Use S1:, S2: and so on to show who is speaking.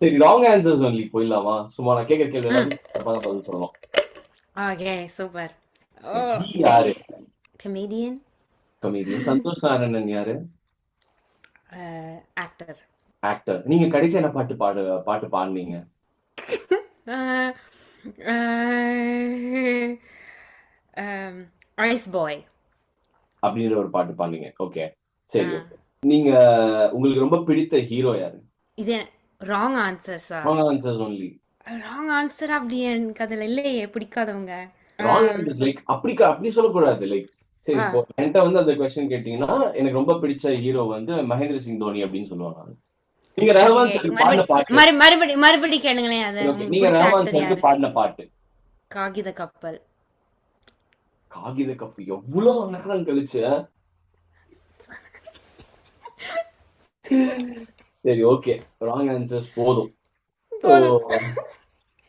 S1: சரி wrong answers only போயிடலாமா? சும்மா நான் கேட்கிற கேள்வி
S2: ம்.
S1: எல்லாத்துக்கும் தப்பான பதில் சொல்லணும்.
S2: Okay, super. ஓ!
S1: டி யாரு?
S2: Comedian,
S1: comedian. சந்தோஷ் நாராயணன் யாரு?
S2: ஆக்டர்.
S1: ஆக்டர். நீங்க கடைசியா என்ன பாட்டு பாடுனீங்க?
S2: அ அ ஐஸ் பாய்.
S1: அப்படின்ற ஒரு பாட்டு பாடுனீங்க. ஓகே.
S2: அ
S1: சரி ஓகே. நீங்க உங்களுக்கு ரொம்ப பிடித்த ஹீரோ யாரு?
S2: இது ராங் ஆன்சர்ஸா?
S1: Wrong answers only.
S2: Wrong answer அப்படி எனக்கு அதுல இல்லையே பிடிக்காதவங்க.
S1: ராங் ஆன்சர்ஸ் லைக் அப்படி சொல்லக்கூடாது. லைக் சரி
S2: ஆ
S1: இப்போ என்கிட்ட வந்து அந்த கொஸ்டின் கேட்டீங்கன்னா, எனக்கு ரொம்ப பிடிச்ச ஹீரோ வந்து மகேந்திர சிங் தோனி அப்படின்னு சொல்லுவாங்க நானு. நீங்க
S2: ஓகே.
S1: ரஹ்மான் சார் பாடின பாட்டு.
S2: மறுபடி கேளுங்களேன் அத.
S1: ஓகே.
S2: உங்களுக்கு
S1: நீங்க
S2: பிடிச்ச
S1: ரஹ்மான்
S2: ஆக்டர்
S1: சாருக்கு
S2: யாரு?
S1: பாடின பாட்டு.
S2: காகித கப்பல்.
S1: காகித கப்பு எவ்வளவு நேரம் கழிச்சு. சரி ஓகே. ராங் ஆன்சர்ஸ் போதும். ஓ
S2: போதும்.